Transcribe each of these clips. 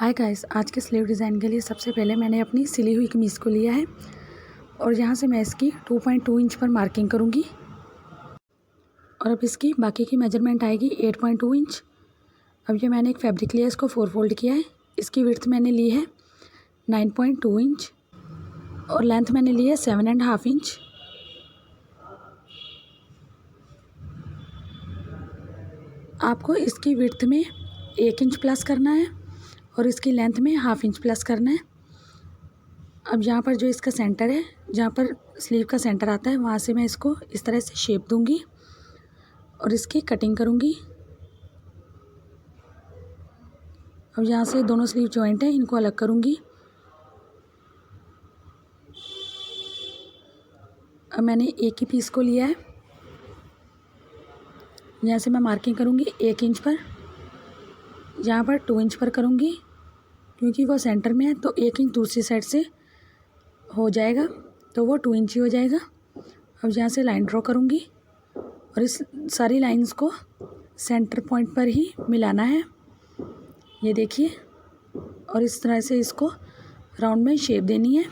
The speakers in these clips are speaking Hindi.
हाय गाइस, आज के स्लीव डिज़ाइन के लिए सबसे पहले मैंने अपनी सिली हुई कमीज़ को लिया है और यहाँ से मैं इसकी 2.2 इंच पर मार्किंग करूँगी। और अब इसकी बाकी की मेजरमेंट आएगी 8.2 इंच। अब ये मैंने एक फैब्रिक लिया है, इसको 4 फोल्ड किया है। इसकी विड्थ मैंने ली है 9.2 इंच और लेंथ मैंने ली है 7.5 इंच। आपको इसकी विड्थ में 1 इंच प्लस करना है और इसकी लेंथ में 1/2 इंच प्लस करना है। अब यहाँ पर जो इसका सेंटर है, जहाँ पर स्लीव का सेंटर आता है, वहाँ से मैं इसको इस तरह से शेप दूँगी और इसकी कटिंग करूँगी। अब यहाँ से दोनों स्लीव जॉइंट है, इनको अलग करूँगी। अब मैंने एक ही पीस को लिया है, यहाँ से मैं मार्किंग करूँगी 1 इंच पर, यहाँ पर 2 इंच पर करूँगी क्योंकि वो सेंटर में है, तो 1 इंच दूसरी साइड से हो जाएगा, तो वो 2 इंच ही हो जाएगा। अब यहाँ से लाइन ड्रॉ करूँगी और इस सारी लाइंस को सेंटर पॉइंट पर ही मिलाना है, ये देखिए। और इस तरह से इसको राउंड में शेप देनी है।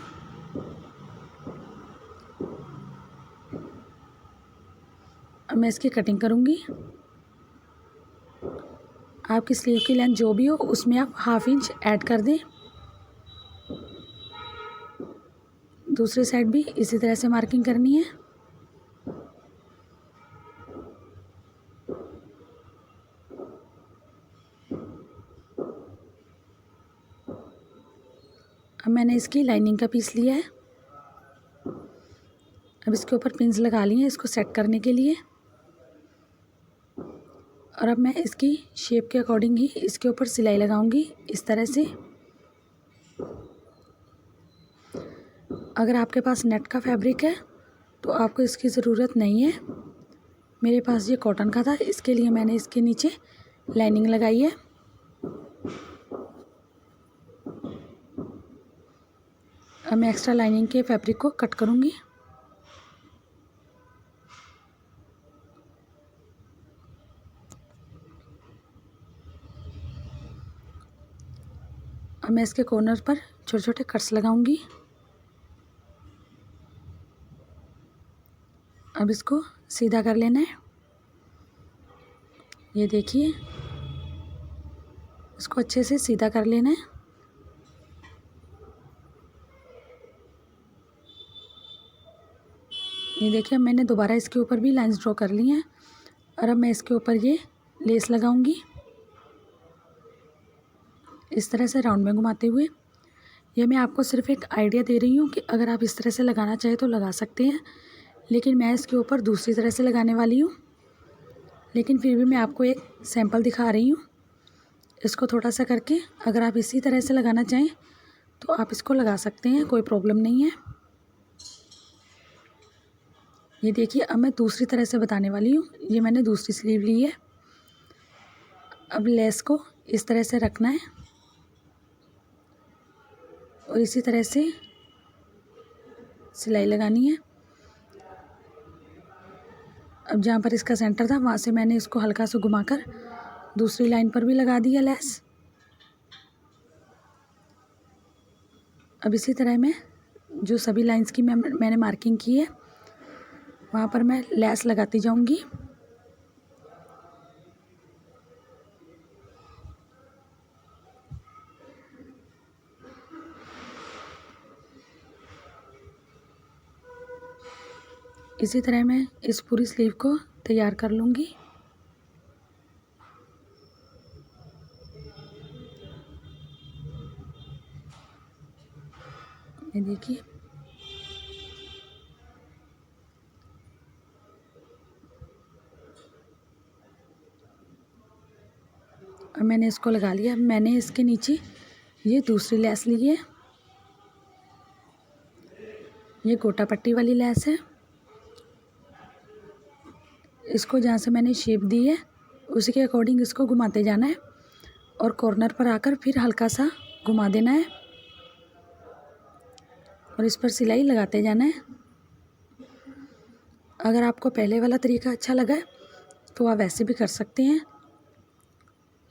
अब मैं इसकी कटिंग करूँगी। आपकी स्लीव की लेंथ जो भी हो उसमें आप 1/2 इंच ऐड कर दें। दूसरी साइड भी इसी तरह से मार्किंग करनी है। अब मैंने इसकी लाइनिंग का पीस लिया है। अब इसके ऊपर पिन्स लगा लिए हैं इसको सेट करने के लिए। और अब मैं इसकी शेप के अकॉर्डिंग ही इसके ऊपर सिलाई लगाऊंगी इस तरह से। अगर आपके पास नेट का फैब्रिक है तो आपको इसकी ज़रूरत नहीं है। मेरे पास ये कॉटन का था, इसके लिए मैंने इसके नीचे लाइनिंग लगाई है। अब मैं एक्स्ट्रा लाइनिंग के फैब्रिक को कट करूँगी। अब मैं इसके कॉर्नर पर छोटे छोटे कट्स लगाऊंगी। अब इसको सीधा कर लेना है, ये देखिए। इसको अच्छे से सीधा कर लेना है। ये देखिए, अब मैंने दोबारा इसके ऊपर भी लाइंस ड्रॉ कर ली हैं और अब मैं इसके ऊपर ये लेस लगाऊंगी इस तरह से राउंड में घुमाते हुए। ये मैं आपको सिर्फ एक आइडिया दे रही हूँ कि अगर आप इस तरह से लगाना चाहें तो लगा सकते हैं, लेकिन मैं इसके ऊपर दूसरी तरह से लगाने वाली हूँ। लेकिन फिर भी मैं आपको एक सैंपल दिखा रही हूँ। इसको थोड़ा सा करके अगर आप इसी तरह से लगाना चाहें तो आप इसको लगा सकते हैं, कोई प्रॉब्लम नहीं है। ये देखिए, अब मैं दूसरी तरह से बताने वाली हूँ। ये मैंने दूसरी स्लीव ली है। अब लेस को इस तरह से रखना है और इसी तरह से सिलाई लगानी है। अब जहाँ पर इसका सेंटर था वहाँ से मैंने इसको हल्का सा घुमाकर दूसरी लाइन पर भी लगा दिया लेस। अब इसी तरह मैं जो सभी लाइंस की मैंने मार्किंग की है वहाँ पर मैं लेस लगाती जाऊँगी। इसी तरह मैं इस पूरी स्लीव को तैयार कर लूँगी। ये देखिए, अब मैंने इसको लगा लिया। मैंने इसके नीचे ये दूसरी लेस ली है, ये गोटा पट्टी वाली लेस है। इसको जहाँ से मैंने शेप दी है उसी के अकॉर्डिंग इसको घुमाते जाना है और कॉर्नर पर आकर फिर हल्का सा घुमा देना है और इस पर सिलाई लगाते जाना है। अगर आपको पहले वाला तरीका अच्छा लगा तो आप वैसे भी कर सकते हैं,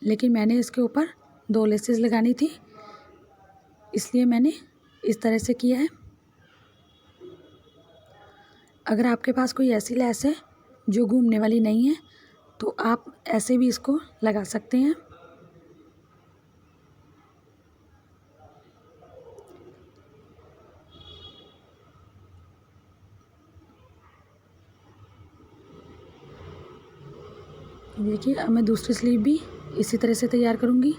लेकिन मैंने इसके ऊपर 2 लेसेस लगानी थी इसलिए मैंने इस तरह से किया है। अगर आपके पास कोई ऐसी लेस है जो घूमने वाली नहीं है तो आप ऐसे भी इसको लगा सकते हैं। देखिए अब मैं दूसरी स्लीव भी इसी तरह से तैयार करूँगी।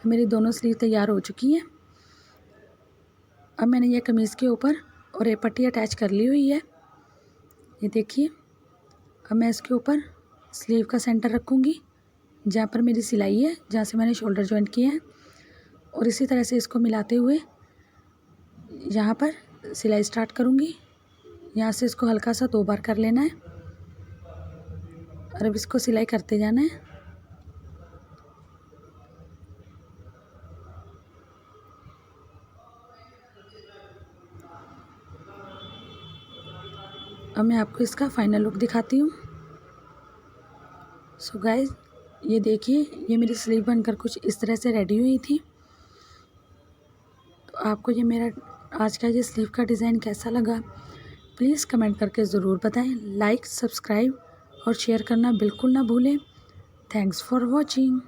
मेरी दोनों स्लीव तैयार हो चुकी हैं। अब मैंने ये कमीज़ के ऊपर और ये पट्टी अटैच कर ली हुई है। ये देखिए अब मैं इसके ऊपर स्लीव का सेंटर रखूँगी जहाँ पर मेरी सिलाई है, जहाँ से मैंने शोल्डर जॉइंट किए हैं, और इसी तरह से इसको मिलाते हुए यहाँ पर सिलाई स्टार्ट करूँगी। यहाँ से इसको हल्का सा 2 बार कर लेना है और अब इसको सिलाई करते जाना है। अब मैं आपको इसका फाइनल लुक दिखाती हूँ। सो गाइस ये देखिए ये मेरी स्लीव बनकर कुछ इस तरह से रेडी हुई थी। तो आपको ये मेरा आज का ये स्लीव का डिज़ाइन कैसा लगा प्लीज़ कमेंट करके ज़रूर बताएं। लाइक, सब्सक्राइब और शेयर करना बिल्कुल ना भूलें। Thanks for watching.